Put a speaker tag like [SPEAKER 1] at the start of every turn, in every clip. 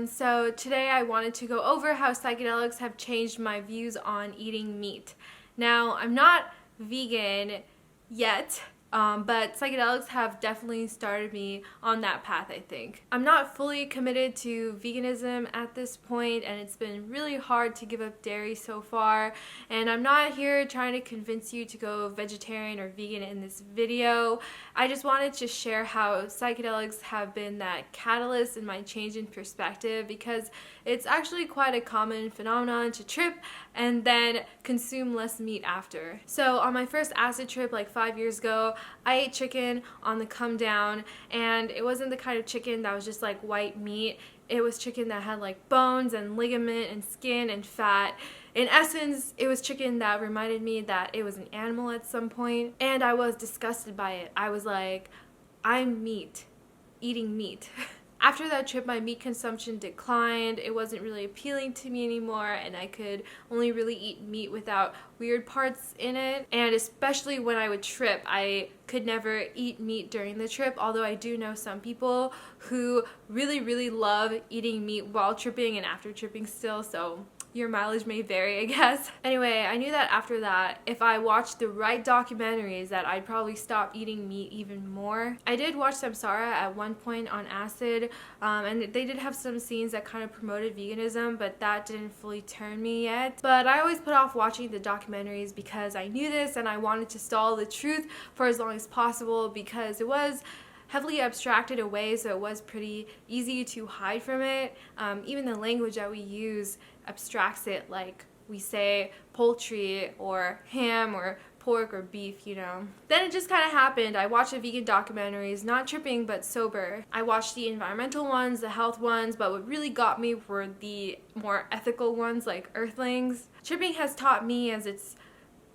[SPEAKER 1] everyone. So today I wanted to go over how psychedelics have changed my views on eating meat. Now, I'm not vegan yet, but psychedelics have definitely started me on that path, I think. I'm not fully committed to veganism at this point, and it's been really hard to give up dairy so far, and I'm not here trying to convince you to go vegetarian or vegan in this video. I just wanted to share how psychedelics have been that catalyst in my change in perspective, because it's actually quite a common phenomenon to trip and then consume less meat after. So on my first acid trip like 5 years ago, I ate chicken on the come down, and it wasn't the kind of chicken that was just like white meat. It was chicken that had like bones and ligament and skin and fat. In essence, it was chicken that reminded me that it was an animal at some point, and I was disgusted by it. I was like, I'm meat, eating meat. After that trip, my meat consumption declined. It wasn't really appealing to me anymore, and I could only really eat meat without weird parts in it. And especially when I would trip, I could never eat meat during the trip, although I do know some people who really love eating meat while tripping and after tripping still, so your mileage may vary, I guess. Anyway, I knew that after that, if I watched the right documentaries, that I'd probably stop eating meat even more. I did watch Samsara at one point on acid, and they did have some scenes that kind of promoted veganism, but that didn't fully turn me yet. But I always put off watching the documentaries because I knew this and I wanted to stall the truth for as long as possible, because it was heavily abstracted away, so it was pretty easy to hide from it. Even the language that we use abstracts it, like we say poultry or ham or pork or beef, you know. Then it just kind of happened. I watched the vegan documentaries, not tripping but sober. I watched the environmental ones, the health ones, but what really got me were the more ethical ones like Earthlings. Tripping has taught me, as it's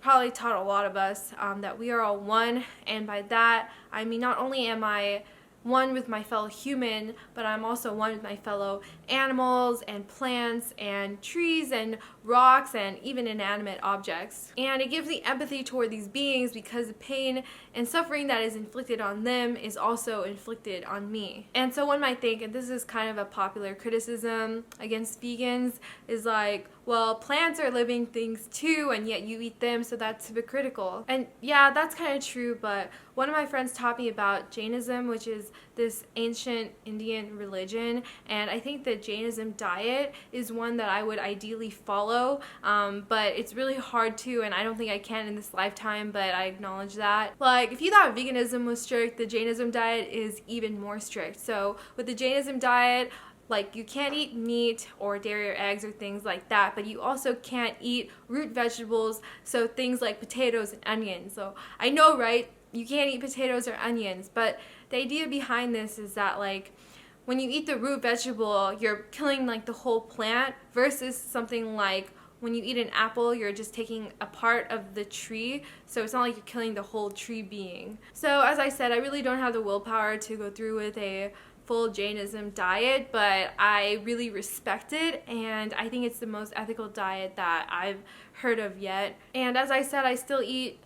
[SPEAKER 1] probably taught a lot of us, that we are all one, and by that I mean not only am I one with my fellow human, but I'm also one with my fellow animals and plants and trees and rocks and even inanimate objects. And it gives me empathy toward these beings, because the pain and suffering that is inflicted on them is also inflicted on me. And so one might think, and this is kind of a popular criticism against vegans, is like, well, plants are living things too, and yet you eat them, so that's hypocritical. And yeah, that's kind of true, but one of my friends taught me about Jainism, which is this ancient Indian religion, and I think the Jainism diet is one that I would ideally follow, but it's really hard to, and I don't think I can in this lifetime, but I acknowledge that. Like, if you thought veganism was strict, the Jainism diet is even more strict. So with the Jainism diet, like, you can't eat meat or dairy or eggs or things like that, but you also can't eat root vegetables, so things like potatoes and onions. So I know, right? You can't eat potatoes or onions, but the idea behind this is that, like, when you eat the root vegetable, you're killing like the whole plant, versus something like when you eat an apple, you're just taking a part of the tree, so it's not like you're killing the whole tree being. So as I said, I really don't have the willpower to go through with a full Jainism diet, but I really respect it, and I think it's the most ethical diet that I've heard of yet. And as I said, I still eat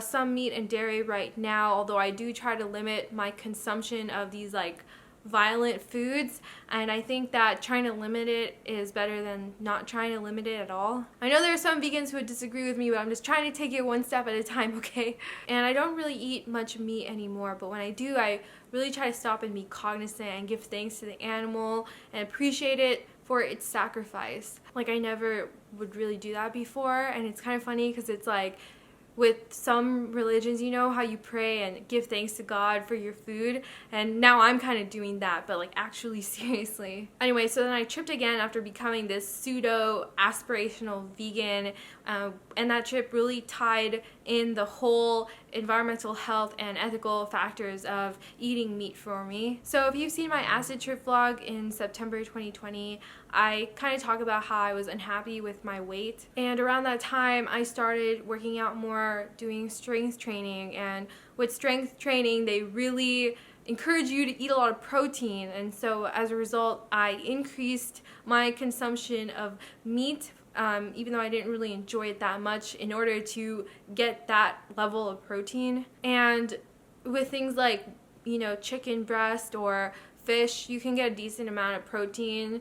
[SPEAKER 1] some meat and dairy right now, although I do try to limit my consumption of these like violent foods, and I think that trying to limit it is better than not trying to limit it at all. I know there are some vegans who would disagree with me, but I'm just trying to take it one step at a time, okay? And I don't really eat much meat anymore, but when I do, I really try to stop and be cognizant and give thanks to the animal and appreciate it for its sacrifice. Like, I never would really do that before, and it's kind of funny because it's like, with some religions, you know how you pray and give thanks to God for your food, and now I'm kind of doing that, but like actually seriously. Anyway, so then I tripped again after becoming this pseudo aspirational vegan, and that trip really tied in the whole environmental health and ethical factors of eating meat for me. So if you've seen my acid trip vlog in September 2020, I kind of talk about how I was unhappy with my weight, and around that time I started working out more, doing strength training, and with strength training they really encourage you to eat a lot of protein, and so as a result I increased my consumption of meat, even though I didn't really enjoy it that much, in order to get that level of protein. And with things like, you know, chicken breast or fish, you can get a decent amount of protein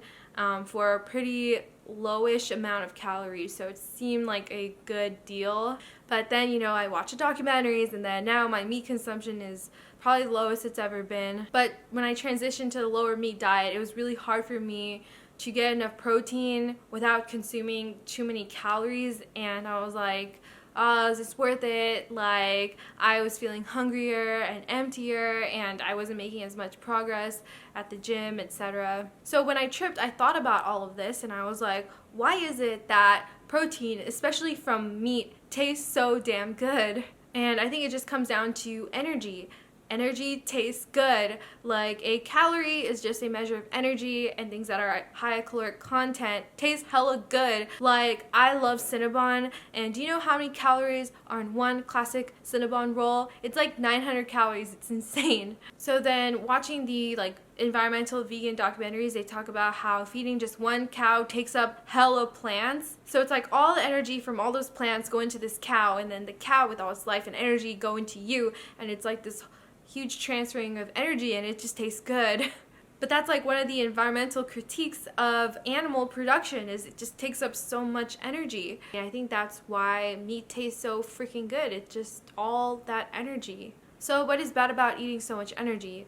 [SPEAKER 1] for a pretty lowish amount of calories, so it seemed like a good deal. But then, you know, I watch the documentaries, and then now my meat consumption is probably the lowest it's ever been. But when I transitioned to the lower meat diet, it was really hard for me to get enough protein without consuming too many calories, and I was like, is this worth it? Like, I was feeling hungrier and emptier, and I wasn't making as much progress at the gym, etc. So when I tripped, I thought about all of this, and I was like, why is it that protein, especially from meat, tastes so damn good? And I think it just comes down to energy. Energy tastes good. Like, a calorie is just a measure of energy, and things that are high caloric content taste hella good. Like, I love Cinnabon, and do you know how many calories are in one classic Cinnabon roll? It's like 900 calories. It's insane. So then watching the environmental vegan documentaries, they talk about how feeding just one cow takes up hella plants. So it's like all the energy from all those plants go into this cow, and then the cow with all its life and energy go into you, and it's like this huge transferring of energy, and it just tastes good. But that's like one of the environmental critiques of animal production, is it just takes up so much energy. And I think that's why meat tastes so freaking good. It's just all that energy. So what is bad about eating so much energy?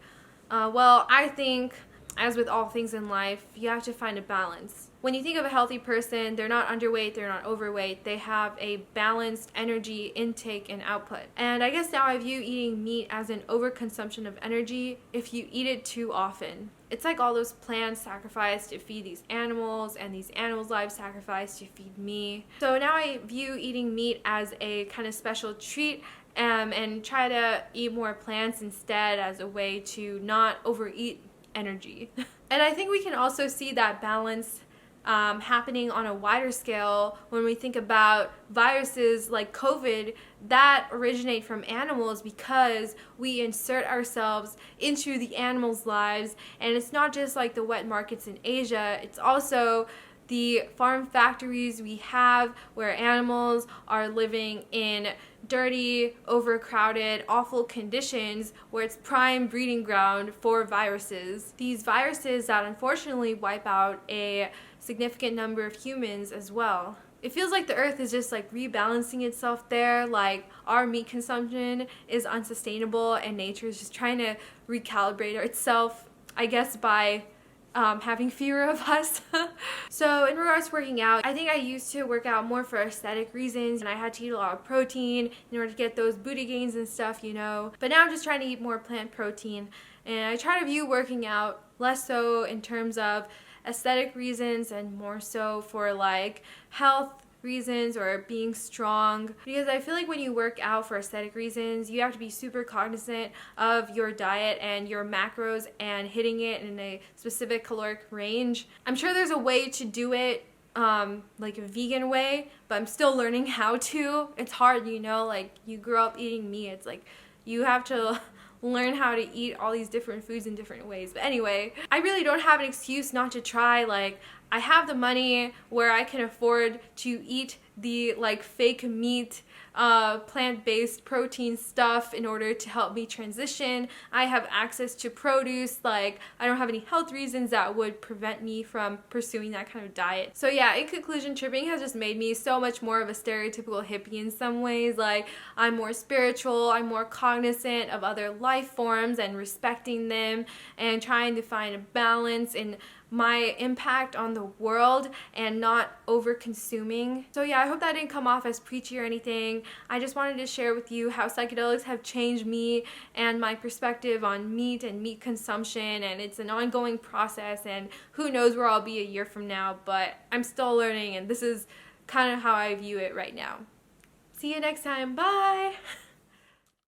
[SPEAKER 1] Well, I think, as with all things in life, you have to find a balance. When you think of a healthy person, they're not underweight, they're not overweight, they have a balanced energy intake and output. And I guess now I view eating meat as an overconsumption of energy if you eat it too often. It's like all those plants sacrificed to feed these animals, and these animals' lives sacrificed to feed me. So now I view eating meat as a kind of special treat, and try to eat more plants instead as a way to not overeat energy. And I think we can also see that balance happening on a wider scale when we think about viruses like COVID that originate from animals, because we insert ourselves into the animals' lives. And it's not just like the wet markets in Asia, it's also the farm factories we have where animals are living in dirty, overcrowded, awful conditions, where it's prime breeding ground for viruses. These viruses that unfortunately wipe out a significant number of humans as well. It feels like the earth is just like rebalancing itself there, like our meat consumption is unsustainable and nature is just trying to recalibrate itself, I guess, by having fewer of us. So in regards to working out, I think I used to work out more for aesthetic reasons, and I had to eat a lot of protein in order to get those booty gains and stuff, you know. But now I'm just trying to eat more plant protein, and I try to view working out less so in terms of aesthetic reasons and more so for like health reasons or being strong, because I feel like when you work out for aesthetic reasons, you have to be super cognizant of your diet and your macros and hitting it in a specific caloric range. I'm sure there's a way to do it like a vegan way, but I'm still learning how to. It's hard, you know, like you grow up eating meat, it's like you have to learn how to eat all these different foods in different ways. But anyway, I really don't have an excuse not to try. Like, I have the money where I can afford to eat the like fake meat, plant-based protein stuff in order to help me transition. I have access to produce. Like, I don't have any health reasons that would prevent me from pursuing that kind of diet. So yeah, in conclusion, tripping has just made me so much more of a stereotypical hippie in some ways. Like, I'm more spiritual, I'm more cognizant of other life forms and respecting them and trying to find a balance in my impact on the world and not over consuming. So yeah, I hope that didn't come off as preachy or anything. I just wanted to share with you how psychedelics have changed me and my perspective on meat and meat consumption, and it's an ongoing process, and who knows where I'll be a year from now, but I'm still learning, and this is kind of how I view it right now. See you next time. Bye!